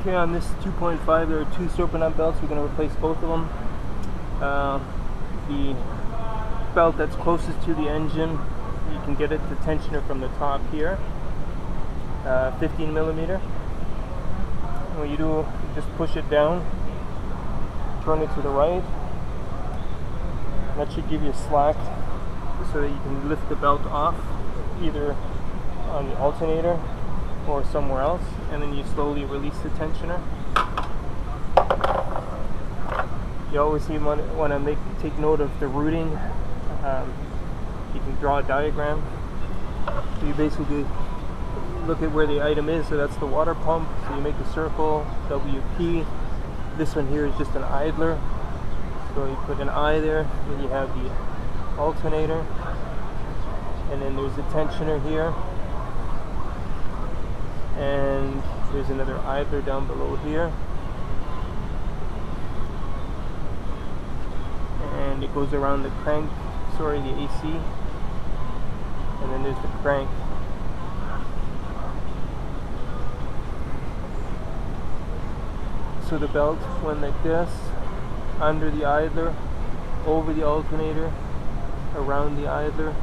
Okay, on this 2.5 there are two Serpentine belts. We're going to replace both of them. The belt that's closest to the engine, you can get it the tensioner from the top here, 15 millimeter. And what you do, just push it down, turn it to the right. That should give you slack so that you can lift the belt off either on the alternator or somewhere else, and then you slowly release the tensioner. You always want to take note of the routing. You can draw a diagram. So you basically look at where the item is. So that's the water pump. So you make a circle, WP. This one here is just an idler. So you put an I there. Then you have the alternator, and then there's the tensioner here. And there's another idler down below here, and it goes around the crank, the AC, and then there's the crank. So the belt went like this, under the idler, over the alternator, around the idler,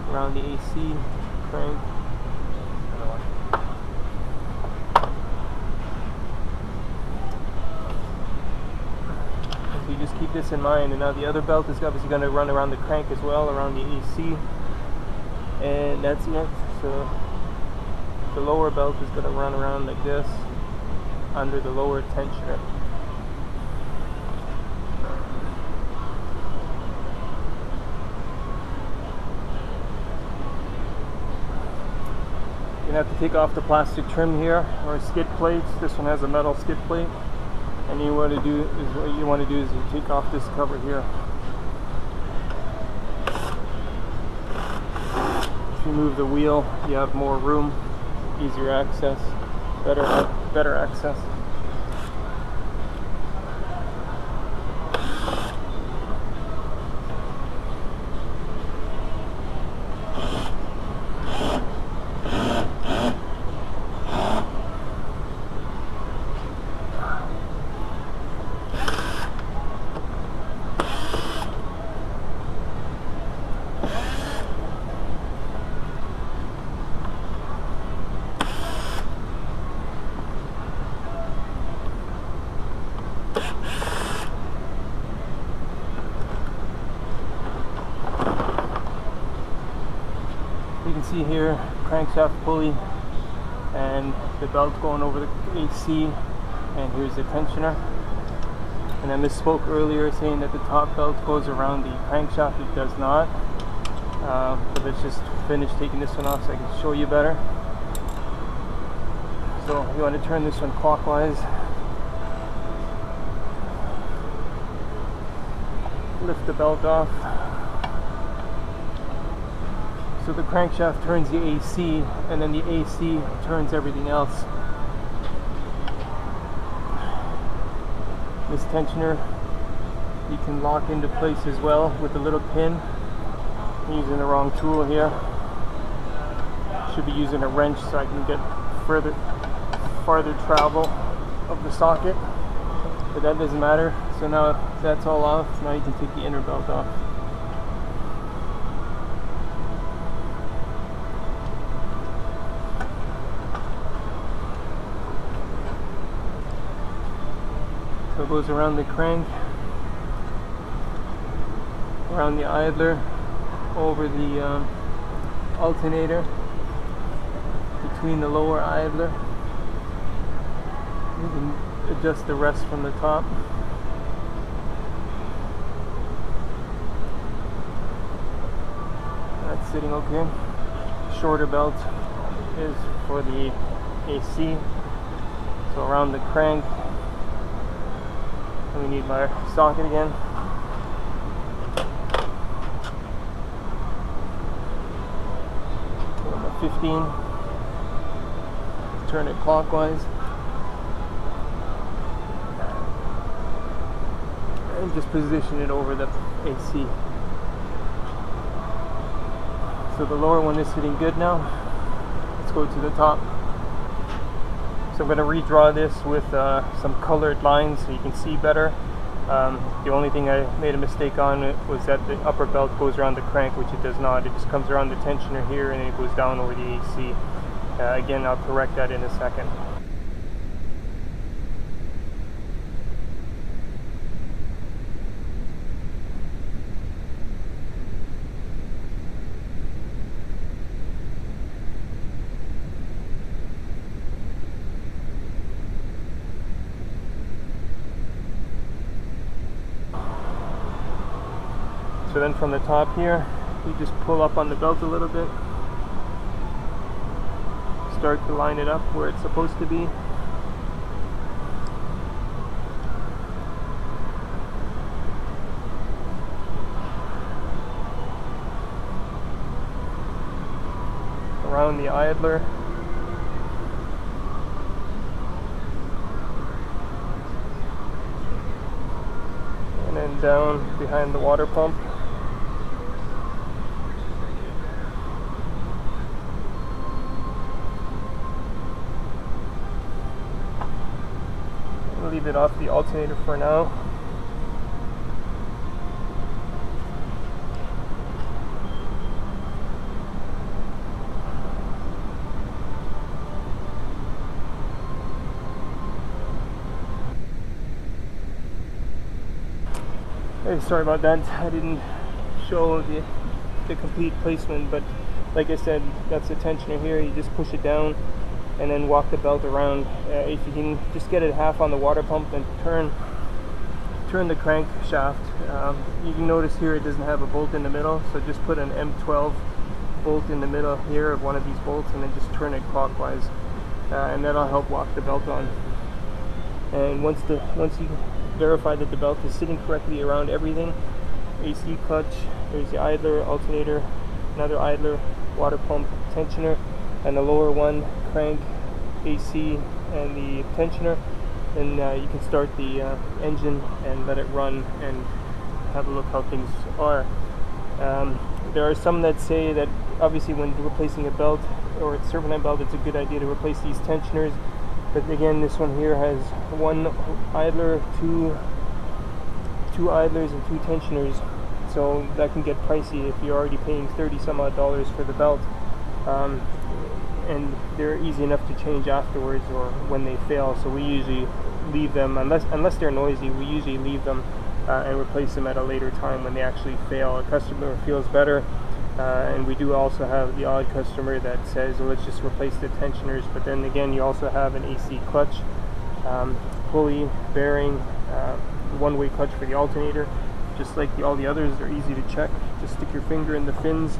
around the AC, crank. So you just keep this in mind. And now the other belt is obviously going to run around the crank as well, around the AC, and that's it. So the lower belt is going to run around like this, under the lower tensioner. You have to take off the plastic trim here, or skid plates. This one has a metal skid plate, and what you want to do is you take off this cover here. If you move the wheel, you have more room, easier access, better access. You can see here crankshaft pulley and the belt going over the AC, and here's the tensioner. And I misspoke earlier saying that the top belt goes around the crankshaft. It does not. But let's just finish taking this one off so I can show you better. So you want to turn this one clockwise. Lift the belt off. So the crankshaft turns the AC, and then the AC turns everything else. This tensioner you can lock into place as well with a little pin. I'm using the wrong tool here. Should be using a wrench so I can get farther travel of the socket, but that doesn't matter. So now that's all off. Now you can take the inner belt off. So it goes around the crank, around the idler, over the alternator, between the lower idler. You can adjust the rest from the top. That's sitting okay. Shorter belt is for the AC. So around the crank. And we need my socket again. Number 15. Turn it clockwise. And just position it over the AC. So the lower one is sitting good now. Let's go to the top. So I'm going to redraw this with some colored lines so you can see better. The only thing I made a mistake on was that the upper belt goes around the crank, which it does not. It just comes around the tensioner here and then it goes down over the AC. Again, I'll correct that in a second. So then from the top here, you just pull up on the belt a little bit. Start to line it up where it's supposed to be. Around the idler. And then down behind the water pump. Leave it off the alternator for now. Hey, sorry about that. I didn't show the complete placement, but like I said, that's the tensioner here. You just push it down and then walk the belt around. If you can just get it half on the water pump and turn the crankshaft. You can notice here it doesn't have a bolt in the middle, so just put an M12 bolt in the middle here of one of these bolts and then just turn it clockwise, and that'll help walk the belt on. And once you verify that the belt is sitting correctly around everything, AC clutch, there's the idler, alternator, another idler, water pump, tensioner, and the lower one, crank, AC, and the tensioner, then you can start the engine and let it run and have a look how things are. There are some that say that obviously when replacing a belt or a serpentine belt, it's a good idea to replace these tensioners, but again, this one here has one idler, two idlers, and two tensioners, so that can get pricey if you're already paying $30 some odd for the belt. And they're easy enough to change afterwards or when they fail, so we usually leave them, unless they're noisy, we usually leave them and replace them at a later time when they actually fail. A customer feels better, and we do also have the odd customer that says, well, let's just replace the tensioners, but then again, you also have an AC clutch, pulley, bearing, one-way clutch for the alternator. Just like all the others, they're easy to check. Just stick your finger in the fins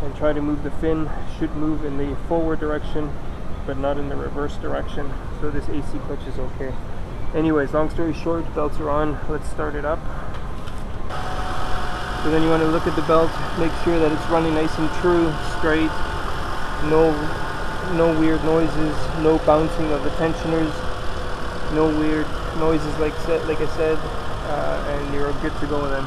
and try to move the fin. Should move in the forward direction but not in the reverse direction, so this AC clutch is okay. Anyways, long story short, belts are on. Let's start it up. So then you want to look at the belt, make sure that it's running nice and true, straight, no weird noises, no bouncing of the tensioners, no weird noises like I said, and you're good to go then.